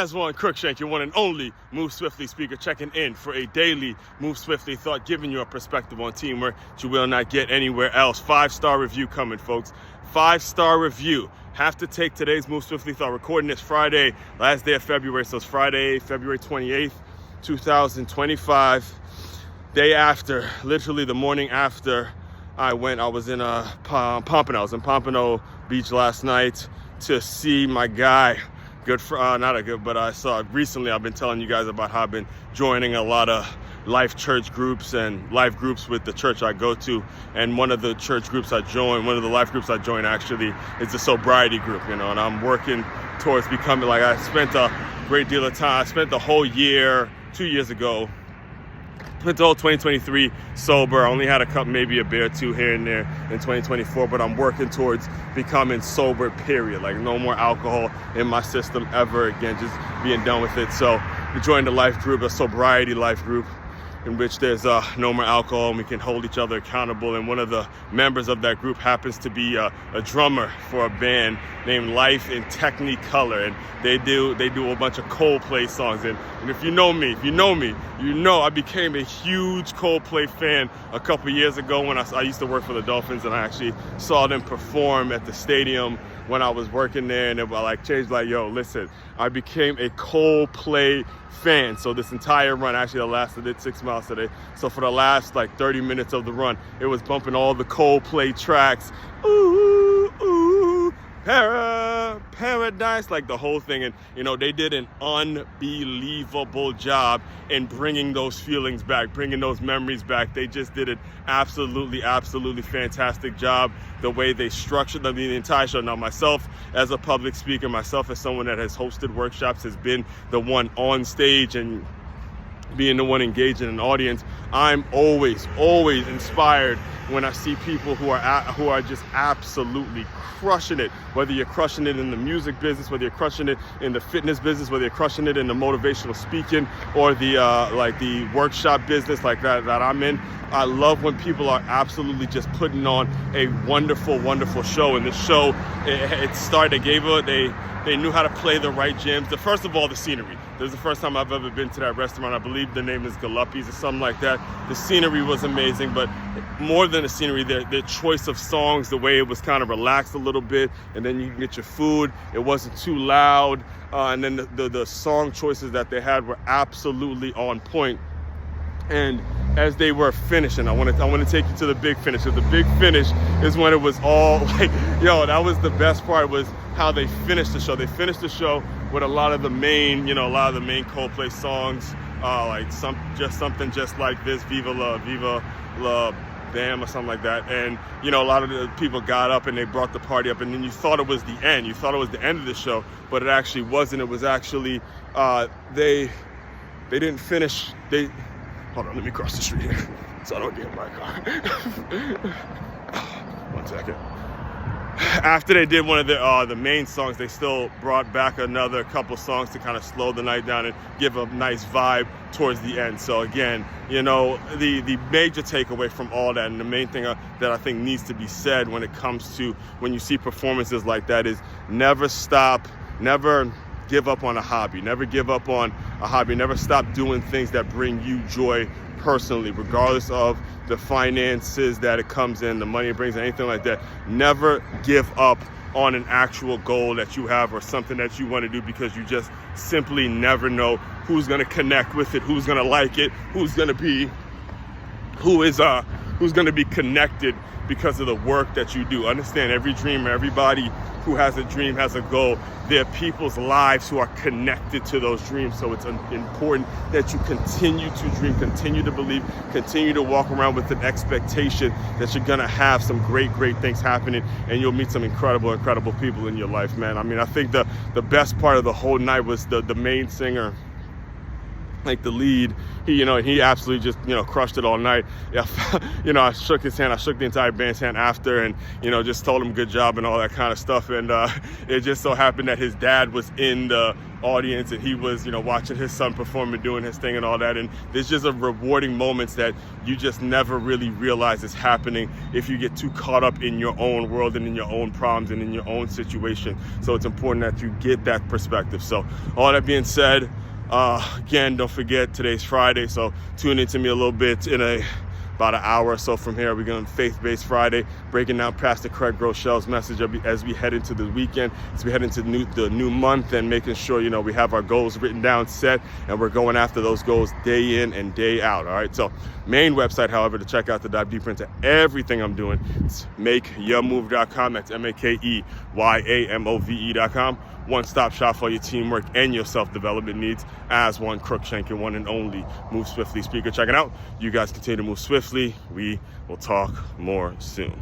Aswan Crookshank, your one and only Move Swiftly speaker, checking in for a daily Move Swiftly thought, giving you a perspective on teamwork that you will not get anywhere else. 5-star review coming, folks. 5-star review. Have to take today's Move Swiftly thought, recording this Friday, last day of February, so it's Friday, February 28th, 2025. Day after, literally the morning after I was in Pompano. I was in Pompano Beach last night to see my guy. I saw recently, I've been telling you guys about how I've been joining a lot of life church groups and life groups with the church I go to. And one of the church groups I joined, one of the life groups I joined actually, is the sobriety group, and I'm working towards becoming, I spent a great deal of time. I spent the whole year, 2 years ago, spent the whole 2023 sober. I only had a cup, maybe a beer or two here and there in 2024, but I'm working towards becoming sober, period. No more alcohol in my system ever again, just being done with it. So we joined a life group, a sobriety life group, in which there's no more alcohol and we can hold each other accountable. And one of the members of that group happens to be a drummer for a band named Life In Technicolor, and they do a bunch of Coldplay songs. And if you know me, you know I became a huge Coldplay fan a couple years ago when I used to work for the Dolphins, and I actually saw them perform at the stadium when I was working there, and it changed, yo, listen, I became a Coldplay fan. So this entire run, actually the last, I did 6 miles today. So for the last 30 minutes of the run, it was bumping all the Coldplay tracks. Ooh, ooh, paradise, the whole thing. And, they did an unbelievable job in bringing those feelings back, bringing those memories back. They just did an absolutely fantastic job. The way they structured the entire show. Now, myself as a public speaker, myself as someone that has hosted workshops, has been the one on stage and being the one engaging an audience, I'm always inspired when I see people who are just absolutely crushing it. Whether you're crushing it in the music business, whether you're crushing it in the fitness business, whether you're crushing it in the motivational speaking or the the workshop business that I'm in. I love when people are absolutely just putting on a wonderful show. And this show, it started. They knew how to play the right gyms. First of all, the scenery. This is the first time I've ever been to that restaurant. I believe the name is Galuppi's or something like that. The scenery was amazing, but more than the scenery, their choice of songs, the way it was kind of relaxed a little bit, and then you can get your food. It wasn't too loud, and then the song choices that they had were absolutely on point. And as they were finishing, I want to take you to the big finish. So the big finish is when it was all that was the best part, was how they finished the show. They finished the show with a lot of the main Coldplay songs, something just like this, Viva La Bam or something like that. And a lot of the people got up and they brought the party up, and then you thought it was the end. You thought it was the end of the show, but it actually wasn't. It was actually they didn't finish. Hold on, let me cross the street here so I don't get in my car. 1 second. After they did one of the main songs, they still brought back another couple songs to kind of slow the night down and give a nice vibe towards the end. So again, the major takeaway from all that, and the main thing that I think needs to be said when it comes to when you see performances like that, is never stop, never give up on a hobby. Never give up on a hobby. Never stop doing things that bring you joy personally, regardless of the finances that it comes in, the money it brings, anything like that. Never give up on an actual goal that you have or something that you want to do, because you just simply never know who's going to connect with it, who's going to like it, who's going to be connected because of the work that you do. Understand, every dreamer, everybody who has a dream has a goal. There are people's lives who are connected to those dreams. So it's important that you continue to dream, continue to believe, continue to walk around with an expectation that you're gonna have some great things happening, and you'll meet some incredible people in your life, man. I mean, I think the best part of the whole night was the main singer like the lead, he absolutely just, crushed it all night. Yeah, I shook his hand. I shook the entire band's hand after, and, just told him good job and all that kind of stuff. And it just so happened that his dad was in the audience, and he was, watching his son perform and doing his thing and all that. And there's just a rewarding moments that you just never really realize is happening if you get too caught up in your own world and in your own problems and in your own situation. So it's important that you get that perspective. So all that being said, again, don't forget today's Friday, so tune into me a little bit in about an hour or so from here. We're going Faith-Based Friday, breaking down Pastor Craig Groeschel's message as we head into the weekend, as we head into the new month, and making sure, we have our goals written down, set, and we're going after those goals day in and day out. All right. So main website, however, to check out, to dive deeper into everything I'm doing, it's makeyourmove.com. That's makeyourmove.com. One-stop shop for your teamwork and your self-development needs as one Crookshank, your one and only Move Swiftly speaker. Check it out. You guys continue to move swiftly. We will talk more soon.